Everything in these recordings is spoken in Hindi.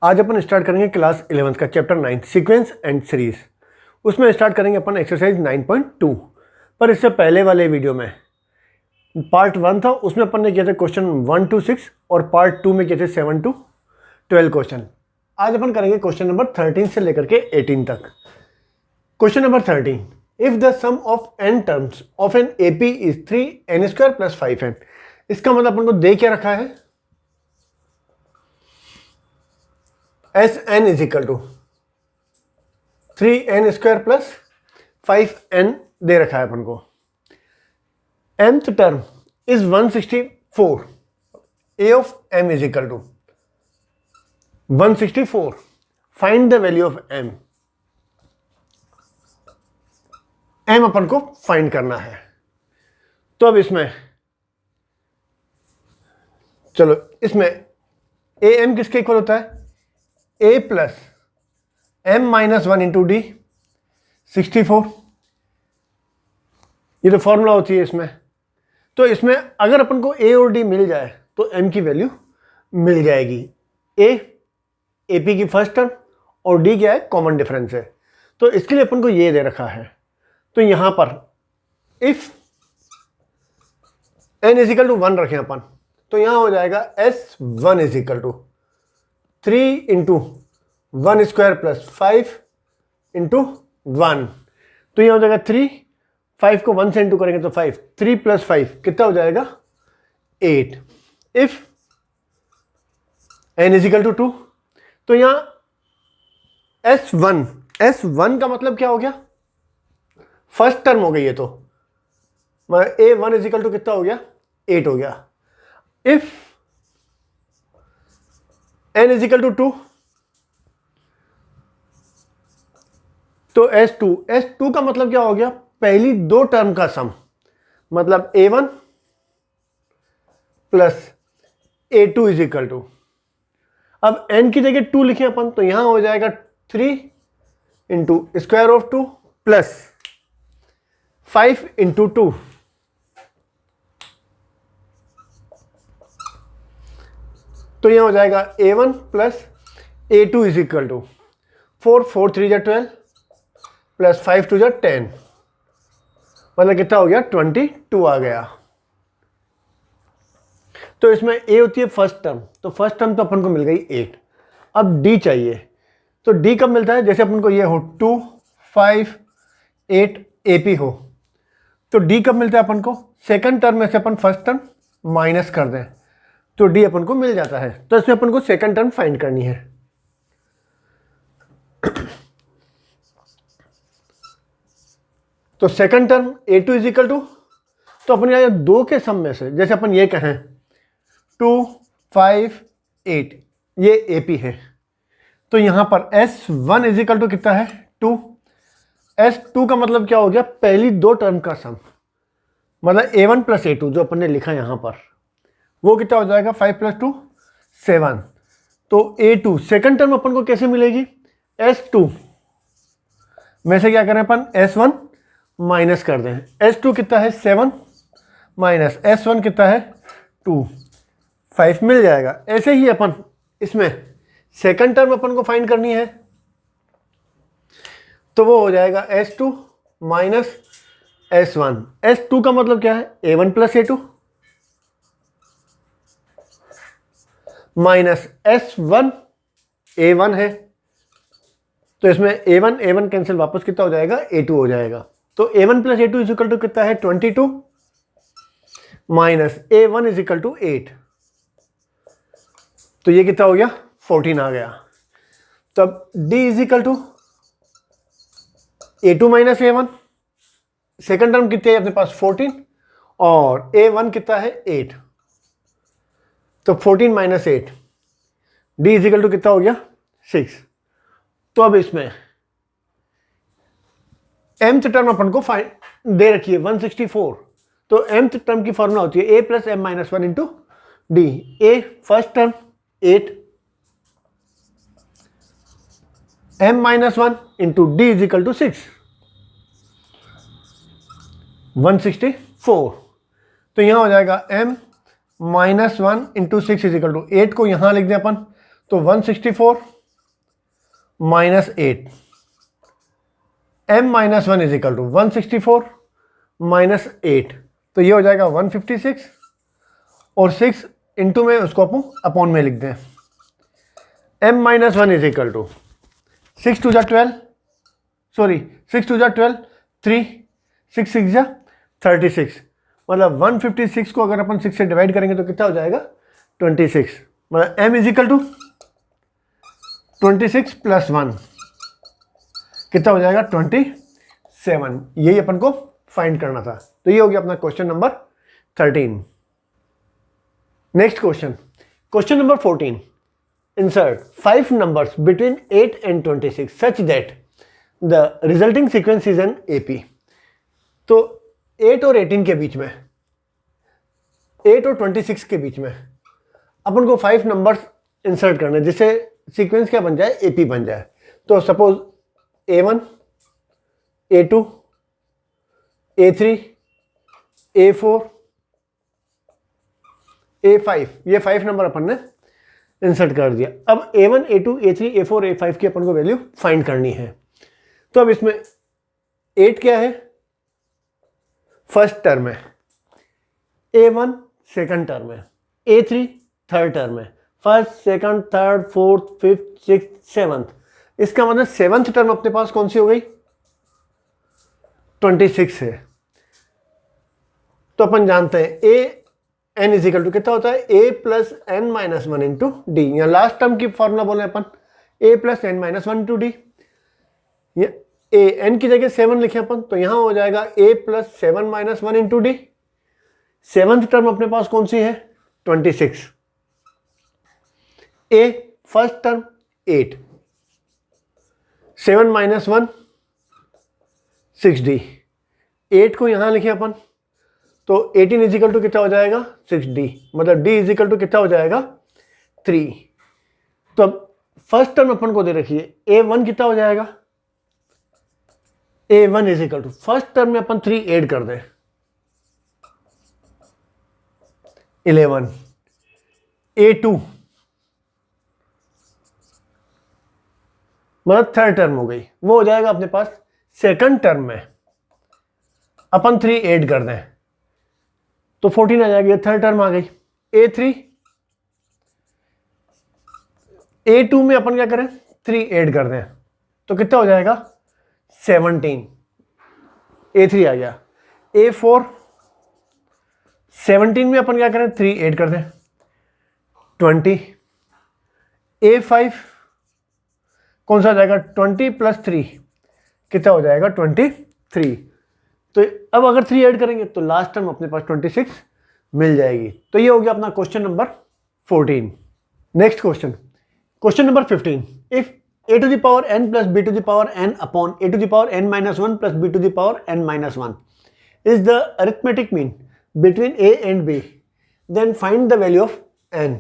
आज अपन स्टार्ट करेंगे क्लास 11th का चैप्टर 9 सीक्वेंस एंड सीरीज। उसमें स्टार्ट करेंगे अपन एक्सरसाइज 9.2। पर इससे पहले वाले वीडियो में पार्ट 1 था, उसमें अपन ने किए थे क्वेश्चन 1 to 6 और पार्ट 2 में किए थे 7 to 12 क्वेश्चन। आज अपन करेंगे क्वेश्चन नंबर 13 से लेकर के 18 तक। Question number 13, if the sum of n terms of an AP is 3n² + 5n। इसका मतलब अपन को दे क्या रखा है, Sn is equal to 3n² + 5n दे रखा है अपन को। mth term is 164, a of m is equal to 164। Find the value of m। m अपन को फाइंड करना है। तो अब इसमें चलो, इसमें am किसके इक्वल होता है, a + m-1 इंटू d 64। ये तो फॉर्मूला होती है इसमें। तो इसमें अगर अपन को a और d मिल जाए तो m की वैल्यू मिल जाएगी। a AP की फर्स्ट टर्म और d क्या है, कॉमन डिफरेंस है। तो इसके लिए अपन को ये दे रखा है। तो यहां पर if n is equal to 1 रखें अपन, तो यहां हो जाएगा S1 is equal to 3 into 1² + 5 into 1। तो यह हो जाएगा 3, 5 को 1 से इंटू करेंगे तो 5, 3 + 5 कितना हो जाएगा 8। If n is equal to 2, तो यहां S1 का मतलब क्या हो गया, फर्स्ट टर्म हो गई है। तो A1 इज इक्वल टू कितना हो गया, 8 हो गया। If n is equal to 2, तो S2 का मतलब क्या हो गया, पहली दो टर्म का सम, मतलब A1 + A2 is equal to, अब n की जगह 2 लिखें अपन, तो यहां हो जाएगा 3 इंटू √2 + 5 इंटू 2। तो यह हो जाएगा A1 + A2 is equal to 4, 4 3 12 + 5 2 10, मतलब कितना हो गया 22 आ गया। तो इसमें a होती है फर्स्ट टर्म, तो फर्स्ट टर्म तो अपन को मिल गई 8। अब d चाहिए, तो d कब मिलता है, जैसे अपन को ये हो 2 5 8 AP हो, तो d कब मिलता है अपन को, सेकंड टर्म में से अपन फर्स्ट टर्म माइनस कर दें तो d अपन को मिल जाता है। तो इसमें अपन को सेकंड टर्म फाइंड करनी है। तो second term A2 is equal to, तो अपन यहाँ दो के सम में से, जैसे अपन ये कहें 2 5 8, ये AP है, तो यहां पर S1 इज इक्वल टू कितना है 2। S2 का मतलब क्या हो गया, पहली दो टर्म का सम, मतलब A1 + A2 जो अपन ने लिखा यहां पर, वो कितना हो जाएगा 5 + 2 7। तो A2 सेकंड टर्म अपन को कैसे मिलेगी, S2 में से क्या करें अपन, S1 माइनस कर दें। S2 कितना है 7 माइनस S1 कितना है 2, 5 मिल जाएगा। ऐसे ही अपन इसमें सेकंड टर्म अपन को फाइंड करनी है, तो वो हो जाएगा S2 माइनस S1। S2 का मतलब क्या है, A1 + A2 minus S1 A1 है, तो इसमें A1 कैंसिल, वापस कितना हो जाएगा A2 हो जाएगा। तो A1 + A2 is equal to कितना है 22 minus A1 is equal to 8, तो ये कितना हो गया 14 आ गया। तब D is equal to A2 - A1, second term कितनी है अपने पास 14 और A1 कितना है 8, तो 14 - 8, D इज इक्वल टू कितना हो गया 6। तो अब इसमें mth टर्म अपन को फाइंड दे रखी है 164, तो mth टर्म की फॉर्मूला होती है a + m-1 into d। a first term 8, m-1 into d is equal to 6, 164। तो यहां हो जाएगा m -1 into 6 is equal to 8 को यहां लिख दें अपन, तो 164 minus 8, m minus 1 is equal to 164 minus 8, तो ये हो जाएगा 156 और 6 इंटू में उसको अपॉन में लिख दें। m minus 1 is equal to 6 two जा 12, सॉरी 6 टू जा 12, 3 6 6 जा 36, मतलब 156 को अगर अपन 6 से डिवाइड करेंगे तो कितना हो जाएगा 26, मतलब m is equal to 26 plus 1 कितना हो जाएगा 27, यही अपन को फाइंड करना था। तो ये हो गया अपना question number 13। Next question, question number 14, insert 5 numbers between 8 and 26 such that the resulting sequence is an AP। तो 8 और 18 के बीच में, 8 और 26 के बीच में अपन को 5 नंबर्स इंसर्ट करने जिससे सीक्वेंस क्या बन जाए, AP बन जाए। तो suppose A1, A2, A3, A4, A5, ये 5 नंबर अपन ने इंसर्ट कर दिया। अब A1, A2, A3, A4, A5 की अपन को वैल्यू फाइंड करनी है। तो अब इसमें 8 क्या है, फर्स्ट टर्म है, A1 सेकंड टर्म है, A3 थर्ड टर्म है, first second third fourth fifth sixth seventh, इसका मतलब सेवंथ टर्म अपने पास कौन सी हो गई 26 है। तो अपन जानते हैं a n is equal to कितना होता है a plus n minus 1 into d, या लास्ट टर्म की फॉर्मूला बोले अपन a plus n minus 1 into d, a n की जगह 7 लिखे अपन तो यहां हो जाएगा a plus 7 minus 1 into d. Seventh term अपने पास कौन सी है 26, ए फर्स्ट टर्म 8, 7 माइनस 1 6d, 8 को यहां लिखे अपन तो 18 इज इक्वल टू कितना हो जाएगा 6d, मतलब d इज इक्वल टू कितना हो जाएगा 3। तो अब फर्स्ट टर्म अपन को दे रखी है a1 कितना हो जाएगा, a1 is equal to first term में अपन 3 ऐड कर दें 11, a2 मतलब थर्ड टर्म हो गई, वो हो जाएगा अपने पास सेकंड टर्म में अपन 3 ऐड कर दें तो 14 आ जाएगी, थर्ड टर्म आ गई। A3, A2 में अपन क्या करें 3 ऐड कर दें तो कितना हो जाएगा 17, A3 आ गया। A4, 17 में अपन क्या करें 3 ऐड कर दें 20, A5 कौन सा आ जाएगा 20 प्लस 3 कितना हो जाएगा 23। तो अब अगर 3 ऐड करेंगे तो लास्ट टर्म अपने पास 26 मिल जाएगी। तो ये हो गया अपना question number 14। Next question, question number 15, if a to the power n plus b to the power n upon a to the power n minus 1 plus b to the power n minus 1 is the arithmetic mean between a and b, then find the value of n।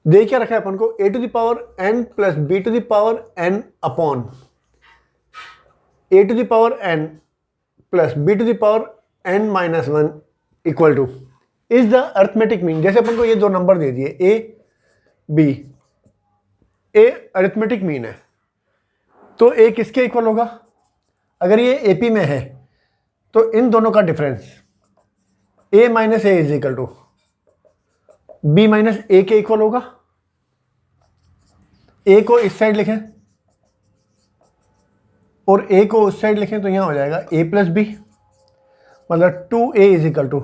दे क्या रखा है अपन को a to the power n plus b to the power n upon a to the power n plus b to the power n minus 1 equal two is the arithmetic mean. जैसे अपन को ये दो नंबर दे दिए a b, a arithmetic mean है तो a किसके इक्वल होगा, अगर ये AP में है तो इन दोनों का difference a minus a is equal to b minus a के इक्वल होगा। a को इस साइड लिखें और a को उस साइड लिखें तो यहां हो जाएगा a प्लस बी, मतलब 2a इज इक्वल टू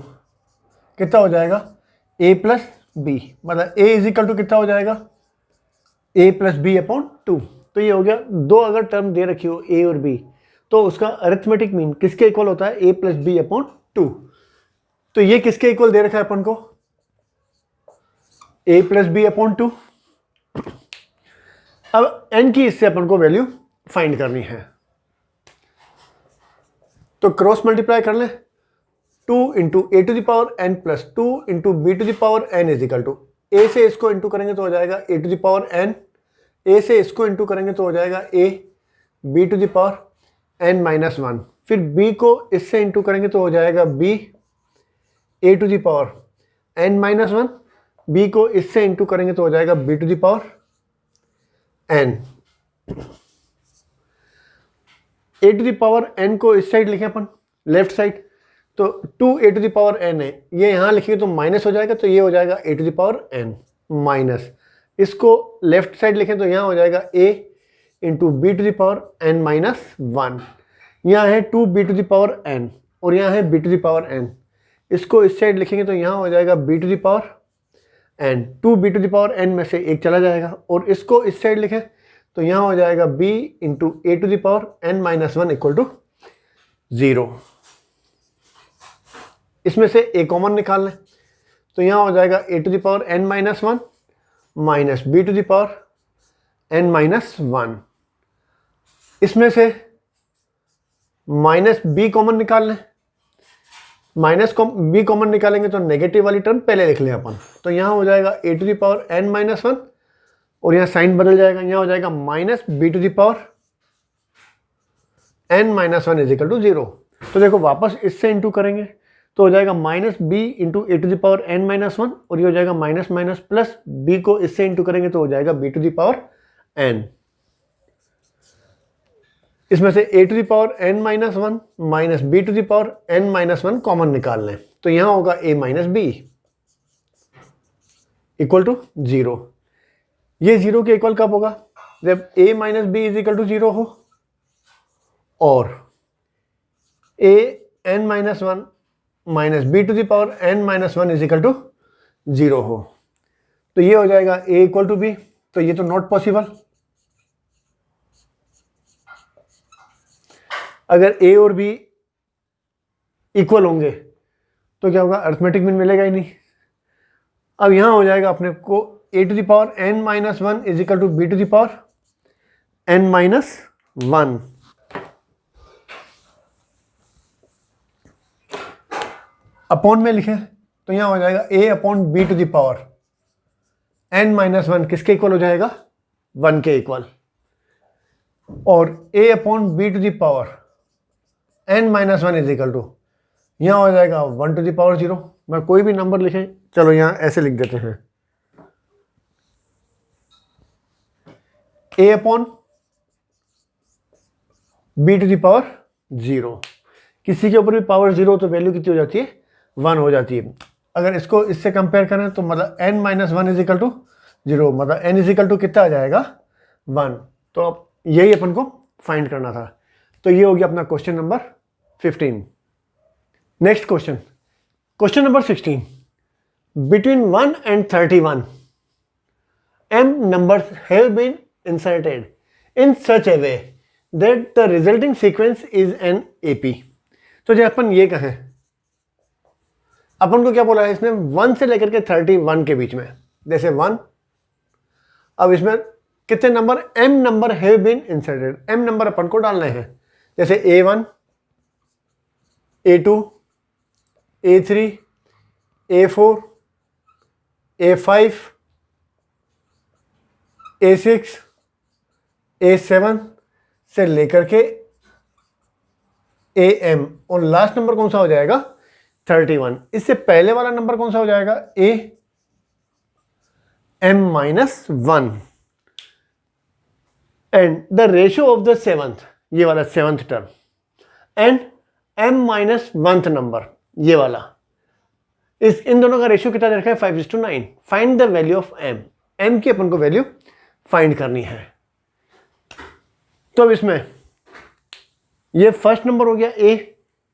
कितना हो जाएगा a प्लस बी, मतलब a इज इक्वल टू कितना हो जाएगा a प्लस बी अपॉन 2। तो ये हो गया, दो अगर टर्म दे रखी हो a और b तो उसका अरिथमेटिक मीन किसके इक्वल होता है a प्लस बी अपॉन 2। तो ये किसके इक्वल दे रखा है अपन को a प्लस बी अपॉन 2। अब n की इससे अपन को वैल्यू फाइंड करनी है तो क्रॉस मल्टीप्लाई कर लें, 2 into a to the power n plus 2 into b to the power n is equal to a से इसको इंटू करेंगे तो हो जाएगा a to the power n, a से इसको इंटू करेंगे तो हो जाएगा a b to the power n minus 1, फिर b को इससे इंटू करेंगे तो हो जाएगा b a to the power n minus 1, b को इससे इंटू करेंगे तो हो जाएगा b to the power n। a to the power n को इस साइड लिखें अपन लेफ्ट साइड, तो 2a to the power n है, ये यहाँ लिखेंगे तो माइनस हो जाएगा, तो ये हो जाएगा a to the power n minus, इसको लेफ्ट साइड लिखें तो यहाँ हो जाएगा a into b to the power n minus 1। यहाँ है 2b to the power n और यहाँ है b to the power n, इसको इस साइड लिखेंगे तो यहाँ हो जाएगा b to the power n, 2b to the power n में से एक चला जाएगा, और इसको इस साइड लिखें तो यहाँ हो जाएगा b into a to the power n minus 1 equal to 0। इसमें से a कॉमन निकाल लें तो यहाँ हो जाएगा a to the power n minus 1 minus b to the power n minus 1। इसमें से माइनस b कॉमन निकाल लें, माइनस b कॉमन निकालेंगे तो नेगेटिव वाली टर्म पहले लिख लें अपन, तो यहाँ हो जाएगा a to the power n minus 1 और यहाँ साइन बदल जाएगा, यहाँ हो जाएगा minus b to the power n minus 1 is equal to 0। तो देखो वापस इससे इंटू करेंगे तो हो जाएगा minus b into a to the power n minus 1 और ये हो जाएगा माइनस माइनस प्लस, b को इससे इंटू करेंगे तो हो जाएगा b to the power n। इसमें से a to the power n minus 1 minus b to the power n minus 1 common निकाल लें तो यहाँ होगा a minus b equal to 0। ये 0 के इक्वल कब होगा? जब a minus b is equal to 0 हो और a n minus 1 minus b to the power n minus 1 is equal to 0 हो। तो ये हो जाएगा a इक्वल टू b, तो ये तो नॉट पॉसिबल। अगर a और b इक्वल होंगे तो क्या होगा? अरिथमेटिक मीन मिलेगा ही नहीं। अब यहां हो जाएगा अपने को a to the power n minus 1 is equal to b to the power n minus 1। Upon में लिखें तो यहां हो जाएगा a upon b to the power n minus 1 किसके इक्वल हो जाएगा? 1 के इक्वल, और a upon b to the power n minus 1 is equal to यहाँ हो जाएगा 1 टू द पावर 0। मैं कोई भी नंबर लिखें, चलो यहाँ ऐसे लिख देते हैं a upon b to the power 0। किसी के ऊपर भी पावर 0 तो वैल्यू कितनी हो जाती है? 1 हो जाती है। अगर इसको इससे कंपेयर करें तो मतलब n minus 1 is equal to 0, मतलब n इज इक्वल टू कितना आ जाएगा? 1। तो अब यही अपन को फाइंड करना था। तो ये हो गया अपना question number 15। Next question, question number 16। Between 1 and 31 m numbers have been inserted in such a way that the resulting sequence is an AP। तो जब अपन ये कहें, अपन को क्या बोला है इसने? 1 से लेकर के 31 के बीच में, जैसे 1, अब इसमें कितने number? m number have been inserted, m number अपन को डालने हैं, जैसे A1, A2, A3, A4, A5, A6, A7 से लेकर के AM, और लास्ट नंबर कौन सा हो जाएगा? 31। इससे पहले वाला नंबर कौन सा हो जाएगा? A m minus 1 and the ratio of the 7th, ये वाला 7th term, and m minus 1th number, ये वाला, इन दोनों का रेशियो कितना दे रखा है? 5:9। Find the value of m की अपन को वैल्यू फाइंड करनी है। तो अब इसमें ये फर्स्ट नंबर हो गया A,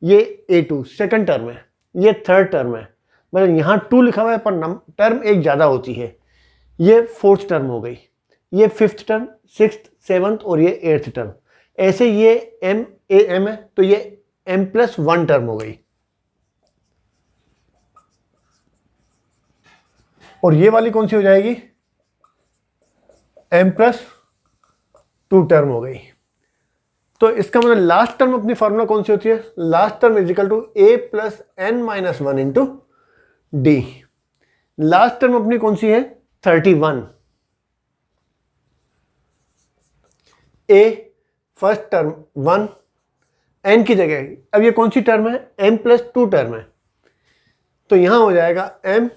ये A2 सेकंड टर्म है, ये थर्ड टर्म है, मतलब यहाँ 2 लिखा हुआ है पर टर्म एक ज़्यादा होती है, ये फोर्थ टर्म हो गई, ये फिफ्थ टर्म, सिक्स्थ, सेवंथ और ये 8th टर्म। ऐसे ये m है तो ये m+1 टर्म हो गई, और ये वाली कौन सी हो जाएगी? m+2 टर्म हो गई। तो इसका मतलब लास्ट टर्म अपनी फॉर्मूला कौन सी होती है? Last term is equal to a plus n minus 1 into d. Last term अपनी कौन सी है? 31। a फर्स्ट टर्म 1, एन की जगह अब ये कौन सी टर्म है, m प्लस 2 टर्म है, तो यहां हो जाएगा m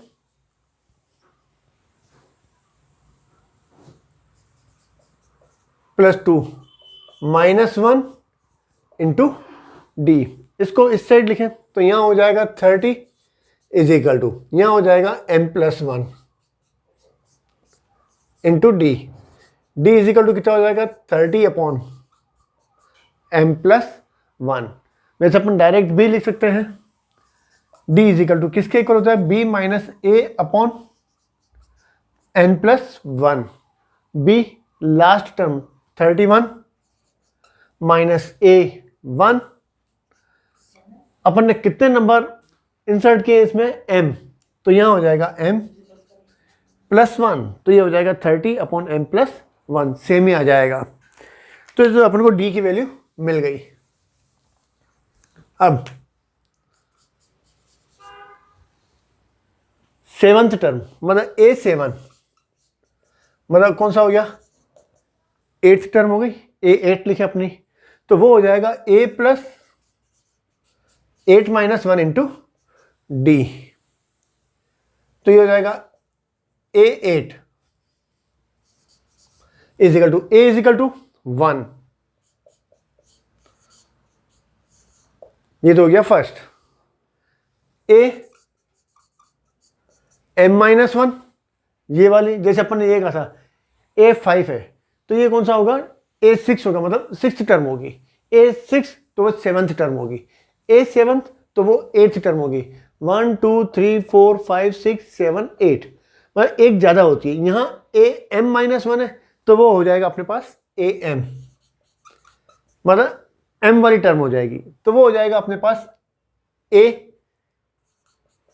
plus 2 minus 1 into D. इसको इस साइड लिखें तो यहां हो जाएगा 30 इज इक्वल टू, यहां हो जाएगा m plus 1 into d. D is equal to कितना हो जाएगा 30 अपॉन m प्लस 1। वैसे अपन डायरेक्ट b लिख सकते हैं। d इज इक्वल टू किसके इक्वल होता है, b minus a upon n plus 1। b last term 31 minus a 1। अपन ने कितने नंबर इंसर्ट किए इसमें, m, तो यहां हो जाएगा m प्लस 1, तो ये हो जाएगा 30 अपॉन m प्लस 1, सेम ही आ जाएगा। तो इस अपन को d की वैल्यू मिल गई। अब सेवंथ टर्म मतलब a7, मतलब कौन सा हो गया, 8th टर्म हो गई, a8 लिखे अपनी, तो वो हो जाएगा a plus 8 minus 1 into d. तो ये हो जाएगा a8 is equal to a is equal to 1। ये तो हो गया फर्स्ट। a m माइनस 1, ये वाली जैसे अपन ने ये कहा था a5 है, तो ये कौन सा होगा, a6 होगा, मतलब 6th टर्म होगी। a6 तो वो 7th टर्म होगी, a7 तो वो 8th टर्म होगी। 1 2 3 4 5 6 7 8, मतलब एक ज़्यादा होती है। यहाँ am माइनस 1 है तो वो हो जाएगा अपने पास am, मतलब m वाली टर्म हो जाएगी, तो वो हो जाएगा अपने पास a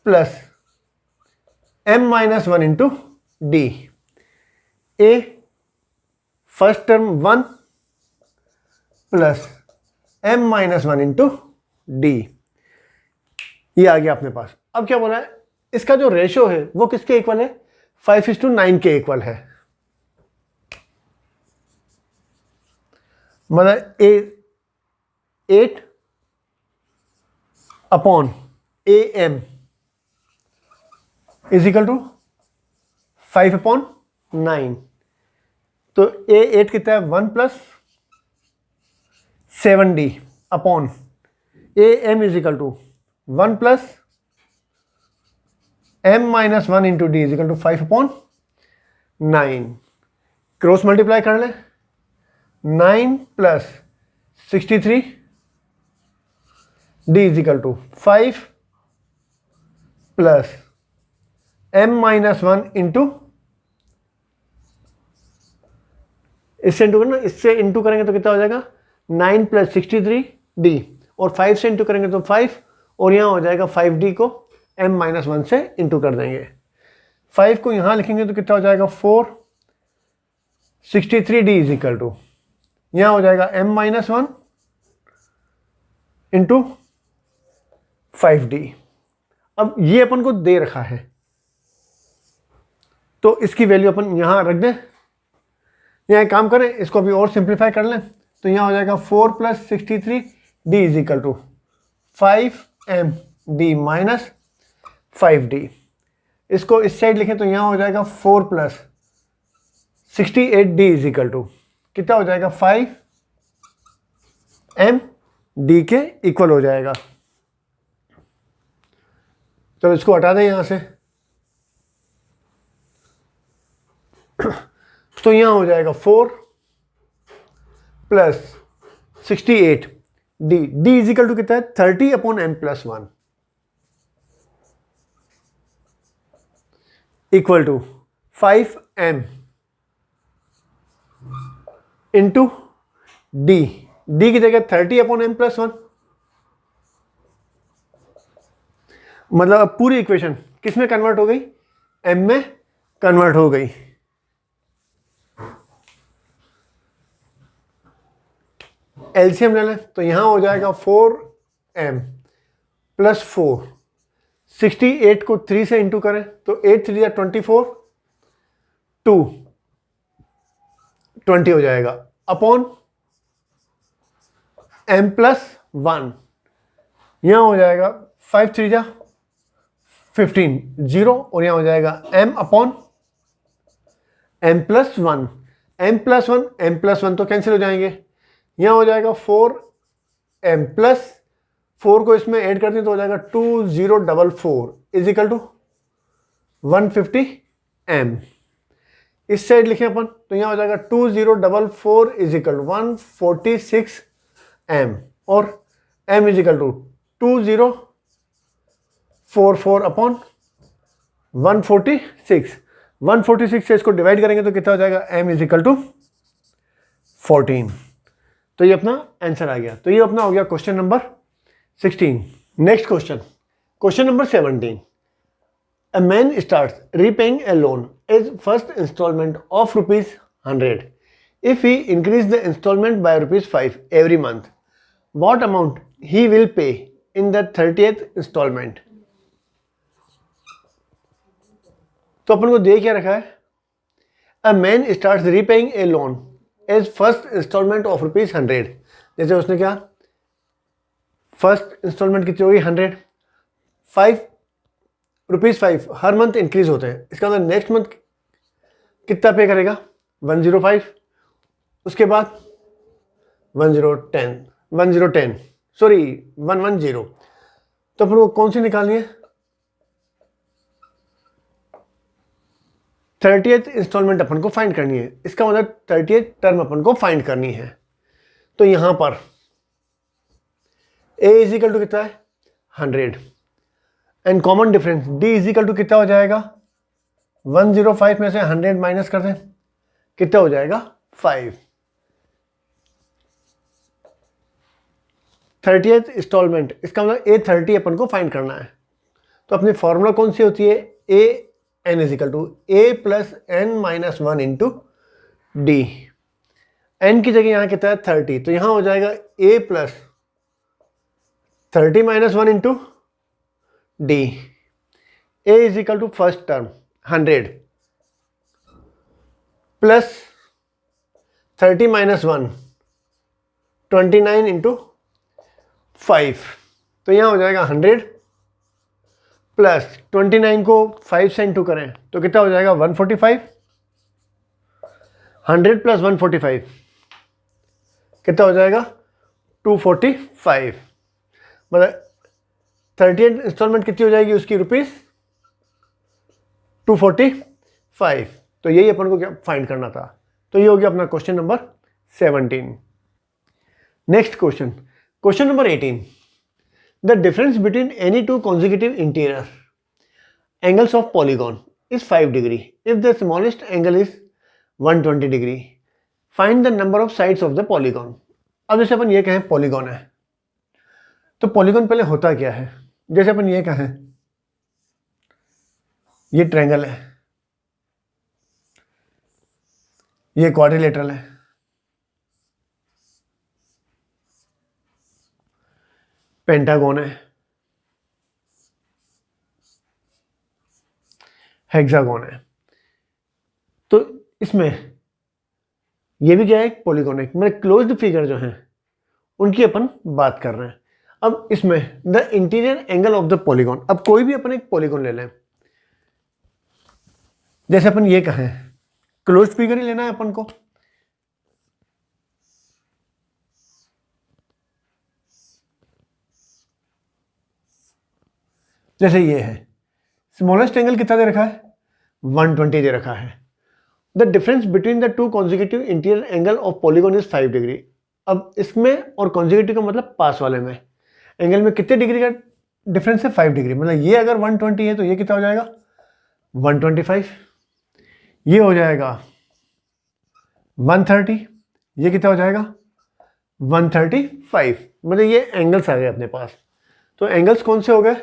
plus m minus 1 into d. a first term 1 plus m minus 1 into D, ये आ गया अपने पास। अब क्या बोला है, इसका जो रेशो है वो किसके इक्वल है, 5:9 के इक्वल है। मतलब a8 upon am is equal to 5/9। तो a8 कितना है, 1 plus 7d upon am is equal to 1 plus m minus 1 into d is equal to 5/9। Cross multiply कर ले, 9 plus 63 d is equal to 5 plus m minus 1 into, इससे इंटू करना, इससे इंटू करेंगे तो कितना हो जाएगा 9 प्लस 63 डी, और 5 से इंटू करेंगे तो 5, और यहाँ हो जाएगा 5d को m माइनस 1 से इंटू कर देंगे। 5 को यहाँ लिखेंगे तो कितना हो जाएगा 4, 63d इज इक्वल टू, यहाँ हो जाएगा m माइनस 1 इंटू 5d। अब ये अपन को दे रखा है तो इसकी वैल्यू अपन यहाँ रख दें। यहाँ एक काम करें, इसको अभी और सिंप्लीफाई कर लें, तो यहाँ हो जाएगा 4 plus 63 d is equal to 5m d minus 5d। इसको इस साइड लिखें तो यहाँ हो जाएगा 4 plus 68d is equal to कितना हो जाएगा 5m डी के इक्वल हो जाएगा। चलो इसको हटा दें यहाँ से, तो यहाँ हो जाएगा 4 plus 68 d, d is equal to कितना है 30 upon m plus 1 equal to 5m into d, d की जगह 30 अपॉन m प्लस 1, मतलब अब पूरी इक्वेशन किस में कन्वर्ट हो गई, m में कन्वर्ट हो गई। एलसीएम ले लें तो यहां हो जाएगा 4m प्लस 4, 68 को 3 से इंटू करें तो 8 3 24, 2 20 हो जाएगा अपॉन m प्लस 1, यहाँ हो जाएगा 5 3 जा 15 0, और यहाँ हो जाएगा m upon m plus 1, m plus 1 m plus 1 तो कैंसिल हो जाएंगे, यहाँ हो जाएगा 4m प्लस 4 को इसमें ऐड कर दें तो हो जाएगा 2044 इज इक्वल टू 150 m। इस साइड लिखें अपन तो यहाँ हो जाएगा 2044 इज इक्वल टू 146 m, और m is equal to 2044 upon 146 से इसको डिवाइड करेंगे तो कितना हो जाएगा, m इज इक्वल टू 14। तो ये अपना आंसर आ गया। तो ये अपना हो गया question number 16। Next question number 17। A man starts repaying a loan as first installment of ₹100. If he increase the installment by ₹5 every month, what amount he will pay in the 30th installment? तो अपन को दे क्या रखा है, A man starts repaying a loan as first installment of ₹100। जैसे उसने क्या, फर्स्ट इंस्टॉलमेंट कितनी होगी 100, ₹5 हर मंथ इंक्रीज होते हैं, इसका मतलब नेक्स्ट मंथ कितना पे करेगा 1005, उसके बाद 110 तो अपन को कौन सी निकालनी है, 30th इंस्टॉलमेंट अपन को फाइंड करनी है, इसका मतलब 30th टर्म अपन को फाइंड करनी है। तो यहां पर a इज इक्वल टू कितना है 100, and common difference d is equal to कितना हो जाएगा, 105 में से 100 माइनस कर दें कितना हो जाएगा 5। 30th इंस्टॉलमेंट, इसका मतलब A30 अपन को फाइंड करना है। तो अपनी फॉर्मूला कौन सी होती है, an is equal to a plus n minus 1 into d. n की जगह यहाँ कितना है 30, तो यहाँ हो जाएगा a plus 30 minus 1 into d. a is equal to first term 100 plus 30 minus 1 29 into 5, तो यहाँ हो जाएगा 100 प्लस 29 को 5 से इंटू करें तो कितना हो जाएगा 145, 100 प्लस 145 कितना हो जाएगा 245, मतलब 30th इंस्टॉलमेंट कितनी हो जाएगी उसकी ₹245। तो यही अपन को क्या फाइंड करना था। तो ये हो गया अपना question number 17। Next question number 18। The difference between any two consecutive interior angles of polygon is 5 degree if the smallest angle is 120 degree. Find the number of sides of the polygon. अब जैसे अपन ये कहें पॉलीगॉन है, तो पॉलीगॉन पहले होता क्या है, जैसे अपन ये कहें ये ट्रायंगल है, ये क्वाड्रिलेटरल है, पेंटागन है, हेक्सागन है। तो इसमें ये भी क्या है, पॉलीगॉन है, मतलब क्लोज्ड फिगर जो हैं उनकी अपन बात कर रहे हैं। अब इसमें the interior angle of the polygon, अब कोई भी अपन एक पॉलीगॉन ले लें, जैसे अपन ये कहें क्लोज्ड फिगर ही लेना है अपन को, जैसे ये है, स्मॉलेस्ट एंगल कितना दे रखा है 120 दे रखा है। The difference between the two consecutive interior angle of polygon is 5 degree. अब इसमें और कॉन्जिक्यूटिव का मतलब पास वाले में एंगल में कितने डिग्री का डिफरेंस है 5 डिग्री, मतलब ये अगर 120 है तो ये कितना हो जाएगा 125, ये हो जाएगा 130, ये कितना हो जाएगा 135, मतलब ये एंगल्स आ गए अपने पास। तो एंगल्स कौन से हो गए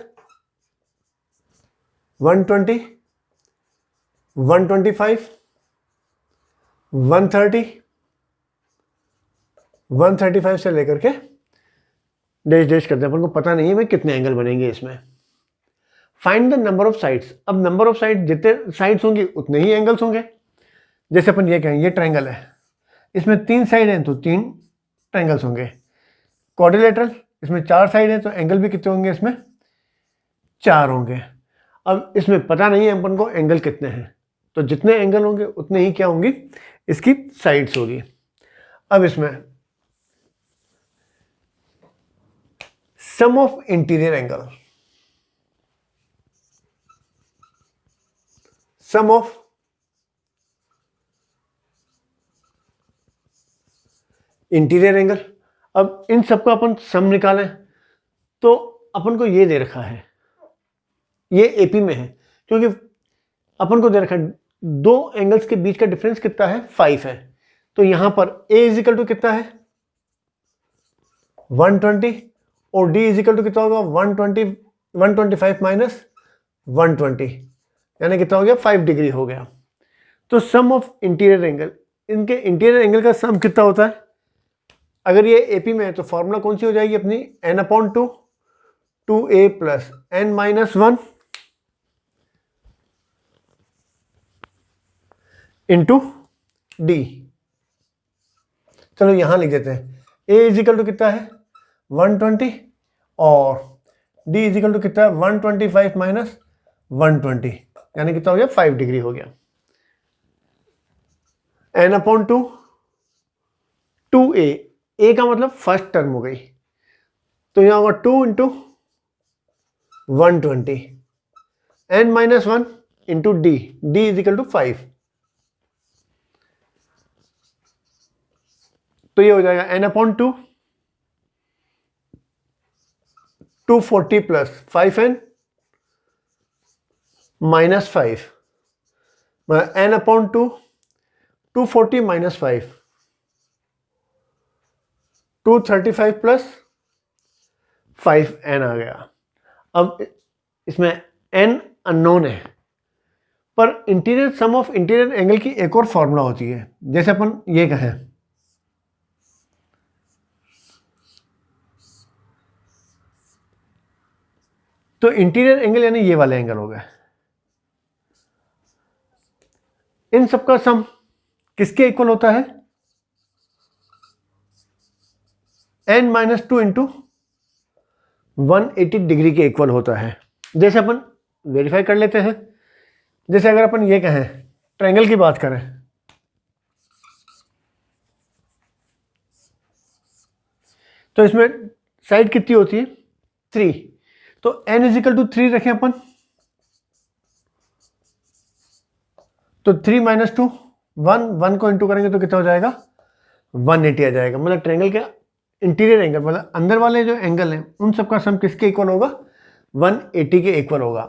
120, 125, 130, 135 से लेकर के डैश करते हैं, अपन को पता नहीं है भाई कितने एंगल बनेंगे इसमें। Find the number of sides. अब नंबर ऑफ साइड जितने साइड्स होंगे उतने ही एंगल्स होंगे। जैसे अपन ये कहें ये ट्रायंगल है, इसमें 3 साइड हैं तो 3 ट्रायंगल्स होंगे। क्वाड्रिलेटरल इसमें 4 साइड है तो एंगल भी कितने होंगे, इसमें 4 होंगे। अब इसमें पता नहीं है अपन को एंगल कितने हैं, तो जितने एंगल होंगे उतने ही क्या होंगी, इसकी साइड्स होगी। अब इसमें sum of interior angle, sum of interior angle. अब इन सबका अपन सम निकालें तो अपन को ये दे रखा है, ये एपी में है, क्योंकि अपन को दे रखा है दो एंगल्स के बीच का डिफरेंस कितना है, 5 है। तो यहां पर a इजिकल टू कितना है, 120, और d इजिकल टू कितना होगा, 120 125 माइनस 120, यानी कितना हो गया, 5 डिग्री हो गया। तो सम ऑफ इंटीरियर एंगल, इनके इंटीरियर एंगल का सम कितना होता है, अगर ये एपी में है तो फॉर्मूला कौन सी हो जाएगी अपनी, n/2 2a plus n-1 into D. चलो यहां लिख देते हैं, a इजिकल टू कितना है 120 और d इजिकल टू कितना है 125 माइनस 120, यानी कितना हो गया, 5 डिग्री हो गया। n/2 2a, a का मतलब फर्स्ट टर्म हो गई, तो यहां होगा 2 into 120, n-1 into d, d is equal to 5, तो ये हो जाएगा n/2 240 plus 5n minus 5, n/2 240 minus 5 235 plus 5n आ गया। अब इसमें n अननोन है, पर interior sum of interior angle की एक और फॉर्मूला होती है, जैसे अपन ये कहें तो इंटीरियर एंगल यानी ये वाले एंगल हो गए, इन सबका सम किसके इक्वल होता है, n-2 इंटू 180 डिग्री के इक्वल होता है। जैसे अपन वेरीफाई कर लेते हैं, जैसे अगर अपन ये कहें ट्रायंगल की बात करें, तो इसमें साइड कितनी होती है, 3, तो n इजिकल टू 3 रखें अपन, तो 3 माइनस 2 1 को इंटू करेंगे तो कितना हो जाएगा, 180 आ जाएगा। मतलब ट्रायंगल का इंटीरियर एंगल, मतलब अंदर वाले जो एंगल हैं उन सबका सम किसके इक्वल होगा, 180 के इक्वल होगा।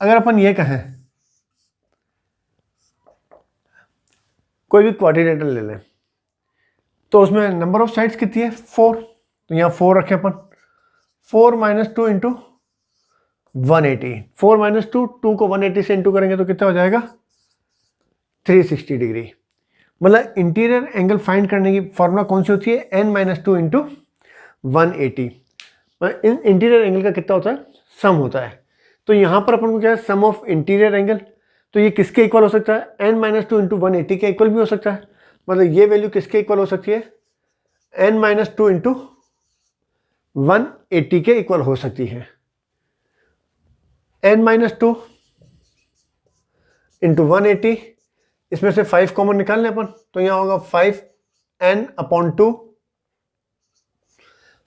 अगर अपन ये कहें कोई भी क्वाड्रिलेटरल ले लें तो उसमें नंबर ऑफ साइड्स कितनी है, 4, तो यहाँ 4 रखें अपन, 4 माइनस 2 इंटू 180, 4 माइनस 2 2 को 180 से इंटू करेंगे तो कितना हो जाएगा, 360 डिग्री। मतलब इंटीरियर एंगल फाइंड करने की फॉर्मूला कौन सी होती है, n-2 into 180। In interior angle का कितना होता है, सम होता है। तो यहाँ पर अपन को क्या है, सम ऑफ इंटीरियर एंगल, तो ये किसके इक्वल हो सकता है, n-2 इंटू 180 के इक्वल भी हो सकता है। मतलब ये वैल्यू किसके इक्वल हो सकती है, n-2 इंटू 180 के इक्वल हो सकती है। n-2 इंटू 180, इसमें से 5 कॉमन निकाल लें अपन, तो यहाँ होगा 5n/2,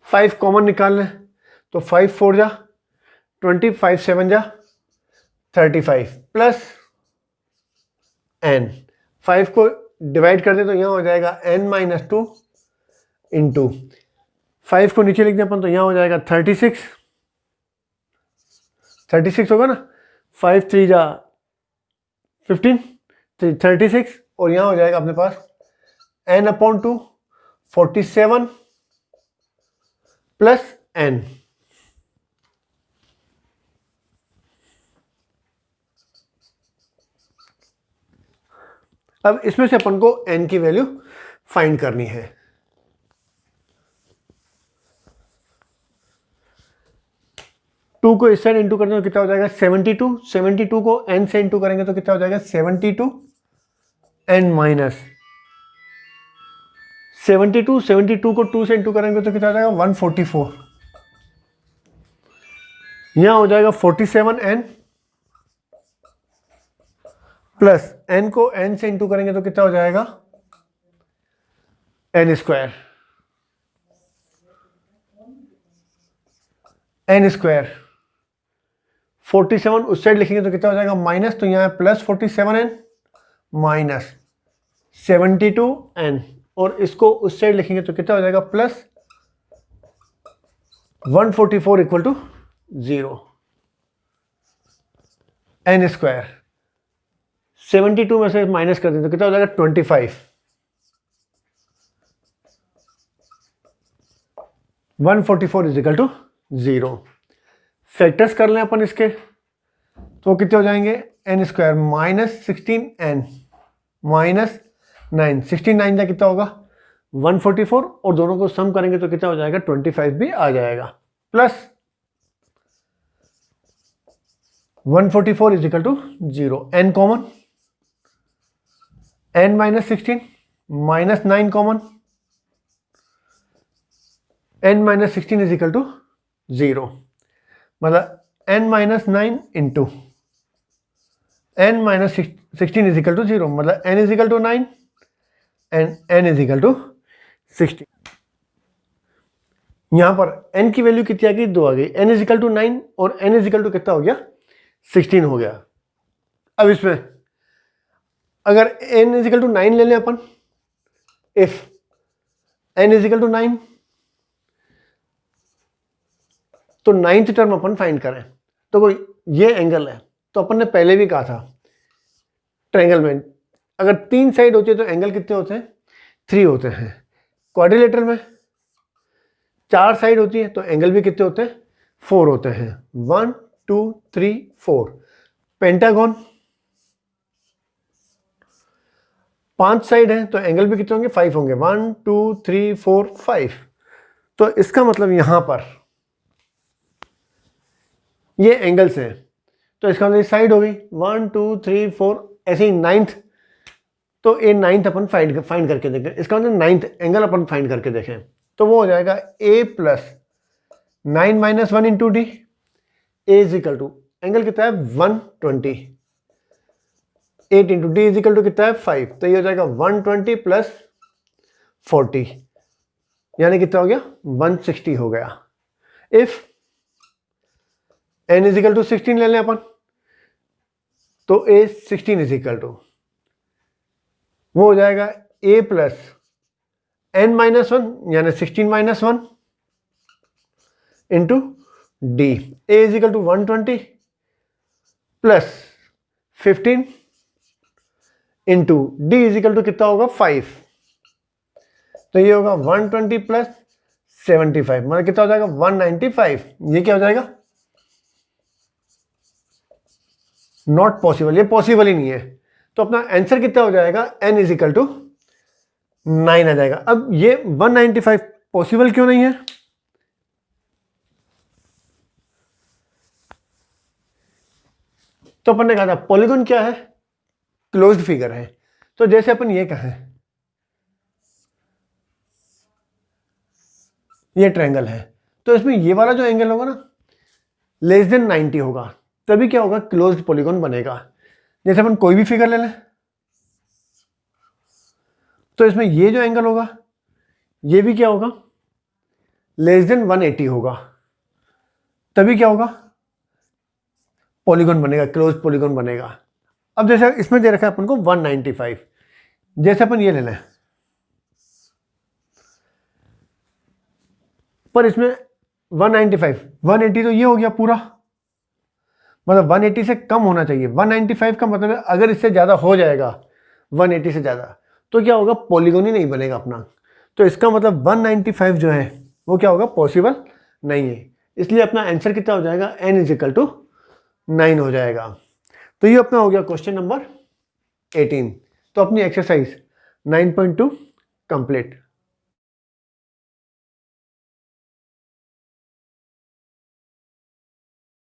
5 कॉमन निकाल लें तो 5 4 जा 20, 5 7 जा 35 प्लस n, 5 को डिवाइड कर दे तो यहाँ हो जाएगा n-2 इंटू 5 को नीचे लिख दें अपन तो यहाँ हो जाएगा 36 होगा ना, 5 3 जा 15 36, और यहाँ हो जाएगा अपने पास n/2 47 प्लस n। अब इसमें से अपन को n की वैल्यू फाइंड करनी है। टू को इस साइड इंटू करने तो कितना हो जाएगा, 72, 72 को n से इंटू करेंगे तो कितना हो जाएगा, 72 n माइनस 72, 72 को 2 से इंटू करेंगे तो कितना हो जाएगा, 144। यहाँ हो जाएगा 47n प्लस n को n से इंटू करेंगे तो कितना हो जाएगा n स्क्वायर, n स्क्वायर 47 उस साइड लिखेंगे तो कितना हो जाएगा माइनस, तो यहाँ प्लस 47n माइनस 72n, और इसको उस साइड लिखेंगे तो कितना हो जाएगा plus 144 equal to 0। n square 72 में से माइनस कर दें तो कितना हो जाएगा 25। 144 इज इक्वल टू 0। फैक्टर्स कर लें अपन इसके तो कितने हो जाएंगे n square minus 16n minus 9, 16 9 का कितना होगा 144, और दोनों को सम करेंगे तो कितना हो जाएगा 25 भी आ जाएगा, plus 144 is equal to 0। n common, n minus 16 minus 9 common, n minus 16 is equal to 0, मतलब n minus 9 into n minus 16 is equal to 0, मतलब n is equal to 9 and n is equal to 16। यहां पर n की वैल्यू कितनी आ गई 2 आ गई, n इज इक्वल टू 9 और n इज इक्वल टू कितना हो गया 16 हो गया। अब इसमें अगर n इज इक्वल टू 9 ले लें अपन, if n is equal to 9 तो 9th टर्म अपन फाइंड करें, तो कोई ये एंगल है, तो अपन ने पहले भी कहा था ट्रायंगल में अगर 3 साइड होती है तो एंगल कितने होते हैं 3 होते हैं। क्वाड्रिलेटरल में 4 साइड होती है तो एंगल भी कितने होते हैं 4 होते हैं, 1 2 3 4। पेंटागन 5 साइड है तो एंगल भी कितने होंगे 5 होंगे, 1 2 3 4 5। तो इसका मतलब यहां पर ये एंगल्स हैं, तो इसका मतलब साइड हो गई 1 2 3 4, ऐसे ही 9th, तो ए 9th अपन फाइंड करके देखें, इसका मतलब 9th एंगल अपन फाइंड करके देखें तो वो हो जाएगा a plus 9 minus 1 into d, a is equal to angle कितना है 120, 8 into d is equal to कितना है 5, तो ये हो जाएगा 120 प्लस 40, यानी कितना हो गया 160 हो गया। If n is equal to 16 ले लें अपन, तो a 16 इज इक्वल टू वो हो जाएगा a प्लस n माइनस 1 यानी 16 minus 1 into d, a is equal to 120 plus 15 into d is equal to कितना होगा 5, तो ये होगा 120 प्लस 75, मतलब कितना हो जाएगा 195। ये क्या हो जाएगा नॉट पॉसिबल, ये पॉसिबल ही नहीं है, तो अपना आंसर कितना हो जाएगा n इज इक्वल टू 9 आ जाएगा। अब ये 195 पॉसिबल क्यों नहीं है, तो अपन ने कहा था पॉलीगॉन क्या है क्लोज्ड फिगर है, तो जैसे अपन ये कहें ये ट्रायंगल है, तो इसमें ये वाला जो एंगल होगा ना लेस देन 90 होगा, तभी क्या होगा क्लोज्ड पॉलीगॉन बनेगा। जैसे अपन कोई भी फिगर ले लें तो इसमें ये जो एंगल होगा ये भी क्या होगा लेस देन 180 होगा, तभी क्या होगा पॉलीगॉन बनेगा, क्लोज्ड पॉलीगॉन बनेगा। अब जैसे इसमें दे रखा है अपन को 195, जैसे अपन ये ले लें, पर इसमें 195 180 तो ये हो गया पूरा, मतलब 180 से कम होना चाहिए। 195 का मतलब है अगर इससे ज़्यादा हो जाएगा 180 से ज़्यादा तो क्या होगा पॉलीगॉन ही नहीं बनेगा अपना, तो इसका मतलब 195 जो है वो क्या होगा पॉसिबल नहीं है, इसलिए अपना आंसर कितना हो जाएगा n इज इक्वल टू 9 हो जाएगा। तो ये अपना हो गया क्वेश्चन नंबर 18। तो अपनी एक्सरसाइज 9.2 कंप्लीट।